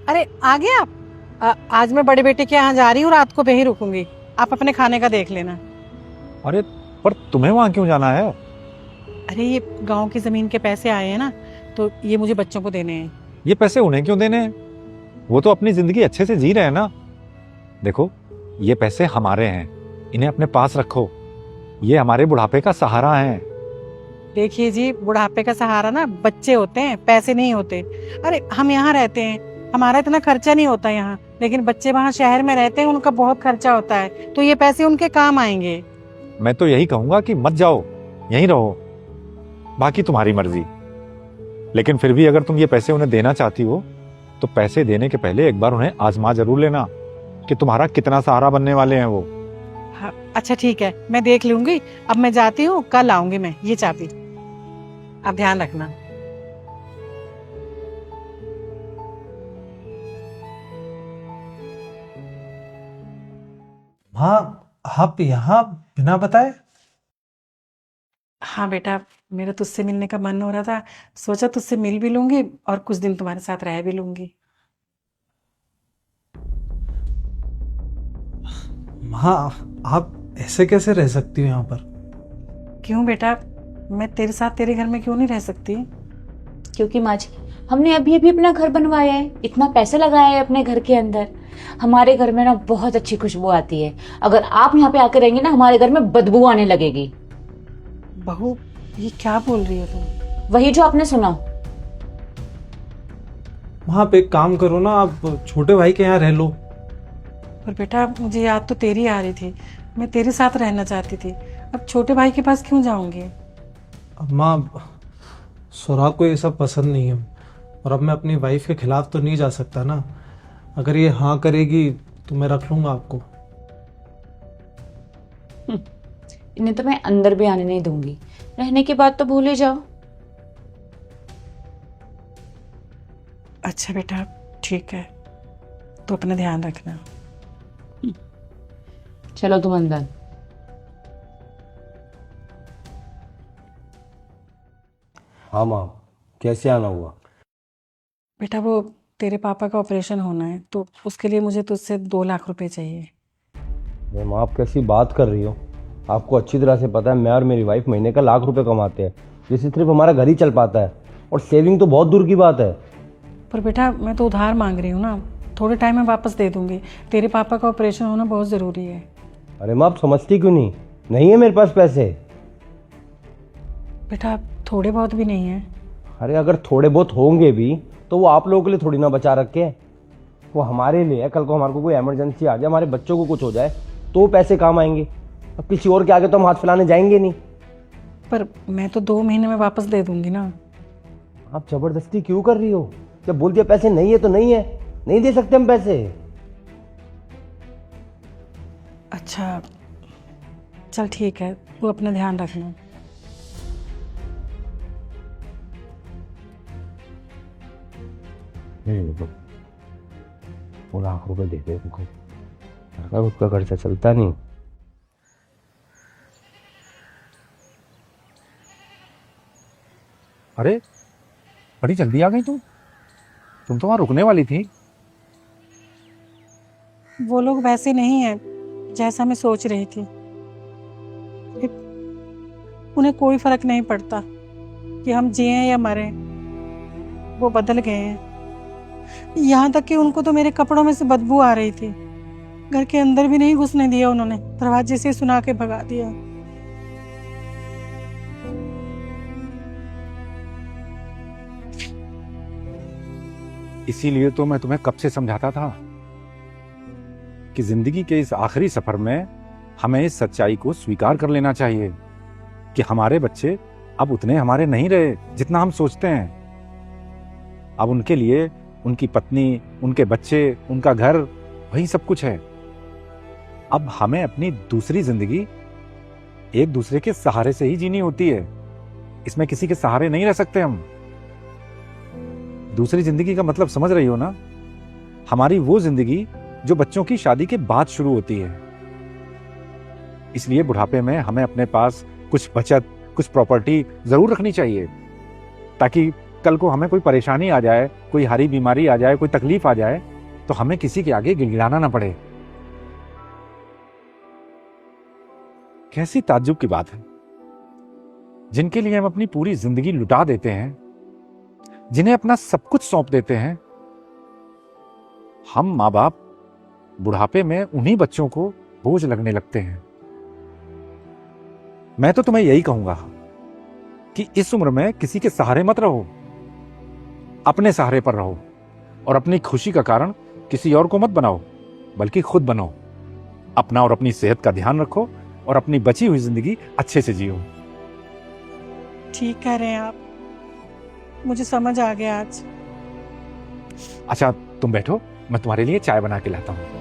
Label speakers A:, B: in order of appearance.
A: अरे आ गए आप। आज मैं बड़े बेटे के यहाँ जा रही हूँ, रात को वहीं रुकूंगी। आप अपने खाने का देख लेना।
B: अरे पर तुम्हें वहां क्यों जाना है?
A: अरे ये गांव की जमीन के पैसे आए हैं ना, तो ये मुझे बच्चों को देने हैं।
B: ये पैसे उन्हें क्यों देने हैं? वो तो अपनी जिंदगी अच्छे से जी रहे हैं ना। देखो, ये पैसे हमारे हैं, इन्हें अपने पास रखो। ये हमारे बुढ़ापे का सहारा है।
A: देखिए जी, बुढ़ापे का सहारा ना बच्चे होते हैं, पैसे नहीं होते। अरे हम यहाँ रहते हैं, हमारा इतना खर्चा नहीं होता यहाँ, लेकिन बच्चे वहाँ शहर में रहते हैं, उनका बहुत खर्चा होता है, तो ये पैसे उनके काम आएंगे।
B: मैं तो यही कहूंगा कि मत जाओ, यहीं रहो। बाकी तुम्हारी मर्जी। लेकिन फिर भी अगर तुम ये पैसे उन्हें देना चाहती हो तो पैसे देने के पहले एक बार उन्हें आजमा जरूर लेना कि तुम्हारा कितना सहारा बनने वाले हैं वो।
A: हाँ, अच्छा ठीक है, मैं देख लूंगी। अब मैं जाती हूँ, कल आऊंगी मैं। ये चाबी आप ध्यान रखना।
C: हाँ, आप यहाँ बिना बताए?
A: हाँ बेटा, मेरा तुझसे मिलने का मन हो रहा था, सोचा तुझसे मिल भी लूंगी और कुछ दिन तुम्हारे साथ रह भी लूंगी।
C: हाँ, आप ऐसे कैसे रह सकती हो यहाँ पर?
A: क्यों बेटा, मैं तेरे साथ तेरे घर में क्यों नहीं रह सकती?
D: क्योंकि माँ जी, हमने अभी अभी अपना घर बनवाया है, इतना पैसा लगाया है अपने घर के अंदर। हमारे घर में ना बहुत अच्छी खुशबू आती है। अगर आप यहाँ पे आकर रहेंगे ना, हमारे घर में बदबू आने लगेगी।
A: बहू, ये क्या बोल रही हो तुम?
D: वही जो आपने सुना।
C: वहाँ पे एक काम करो ना, आप छोटे भाई के यहाँ रह लो।
A: पर बेटा, मुझे याद तो तेरी आ रही थी, मैं तेरे साथ रहना चाहती थी। अब छोटे भाई के पास क्यों जाऊंगी?
C: अब माँ, सुराग को ये सब पसंद नहीं है, और अब मैं अपनी वाइफ के खिलाफ तो नहीं जा सकता ना। अगर ये हाँ करेगी तो मैं रख लूंगा आपको।
D: इन्हें तो मैं अंदर भी आने नहीं दूंगी। रहने की बात तो भूल ही जाओ।
A: अच्छा बेटा, ठीक है, तो अपना ध्यान रखना।
D: चलो तुम अंदर।
E: हाँ माँ, कैसे आना हुआ?
A: बेटा, वो तेरे पापा का ऑपरेशन होना है, तो उसके लिए मुझे तुझसे 2 लाख रुपए चाहिए।
E: अरे माँ, आप कैसी बात कर रही हो? आपको अच्छी तरह से पता है मैं और मेरी वाइफ महीने का 1 लाख रुपए कमाते हैं, जिससे सिर्फ हमारा घर ही चल पाता है, और सेविंग तो बहुत दूर की बात है।
A: पर बेटा, मैं तो उधार मांग रही हूँ ना, थोड़े टाइम में वापस दे दूंगी। तेरे पापा का ऑपरेशन होना बहुत ज़रूरी है।
E: अरे माँ, आप समझती क्यों नहीं? नहीं है मेरे पास पैसे।
A: बेटा, थोड़े बहुत भी नहीं है।
E: अरे अगर थोड़े बहुत होंगे भी तो वो आप लोगों के लिए थोड़ी ना बचा रखे हैं, वो हमारे लिए है। कल को हमारे को कोई इमरजेंसी आ जाए, हमारे बच्चों को कुछ हो जाए, तो पैसे काम आएंगे। अब किसी और के आगे तो हम हाथ फैलाने जाएंगे नहीं।
A: पर मैं तो 2 महीने में वापस दे दूंगी ना।
E: आप जबरदस्ती क्यों कर रही हो? जब बोल दिया पैसे नहीं है तो नहीं है, नहीं दे सकते हम पैसे।
A: अच्छा चल ठीक है, तू अपना ध्यान रखना।
E: नहीं, 2 लाख रुपए दे दे उनको, घर का खुद का खर्चा चलता नहीं।
B: अरे बड़ी जल्दी आ गई तुम तो वहां रुकने वाली थी।
A: वो लोग वैसे नहीं है जैसा मैं सोच रही थी। उन्हें कोई फर्क नहीं पड़ता कि हम जिए या मरे। वो बदल गए हैं। यहाँ तक कि उनको तो मेरे कपड़ों में से बदबू आ रही थी। घर के अंदर भी नहीं घुसने दिया उन्होंने, दरवाजे से सुना के भगा दिया।
B: इसीलिए तो मैं तुम्हें कब से समझाता था कि जिंदगी के इस आखिरी सफर में हमें इस सच्चाई को स्वीकार कर लेना चाहिए कि हमारे बच्चे अब उतने हमारे नहीं रहे जितना हम सोचते हैं। अब उनके लिए उनकी पत्नी, उनके बच्चे, उनका घर, वही सब कुछ है। अब हमें अपनी दूसरी जिंदगी एक दूसरे के सहारे से ही जीनी होती है। इसमें किसी के सहारे नहीं रह सकते हम। दूसरी जिंदगी का मतलब समझ रही हो ना? हमारी वो जिंदगी जो बच्चों की शादी के बाद शुरू होती है। इसलिए बुढ़ापे में हमें अपने पास कुछ बचत, कुछ प्रॉपर्टी जरूर रखनी चाहिए, ताकि कल को हमें कोई परेशानी आ जाए, कोई हरी बीमारी आ जाए, कोई तकलीफ आ जाए, तो हमें किसी के आगे गिड़गिड़ाना ना पड़े। कैसी ताज्जुब की बात है, जिनके लिए हम अपनी पूरी जिंदगी लुटा देते हैं, जिन्हें अपना सब कुछ सौंप देते हैं, हम माँ बाप बुढ़ापे में उन्हीं बच्चों को बोझ लगने लगते हैं। मैं तो तुम्हें यही कहूंगा कि इस उम्र में किसी के सहारे मत रहो, अपने सहारे पर रहो और अपनी खुशी का कारण किसी और को मत बनाओ, बल्कि खुद बनो। अपना और अपनी सेहत का ध्यान रखो और अपनी बची हुई जिंदगी अच्छे से जियो।
A: ठीक कह रहे हैं आप, मुझे समझ आ गया आज।
B: अच्छा तुम बैठो, मैं तुम्हारे लिए चाय बना के लाता हूं।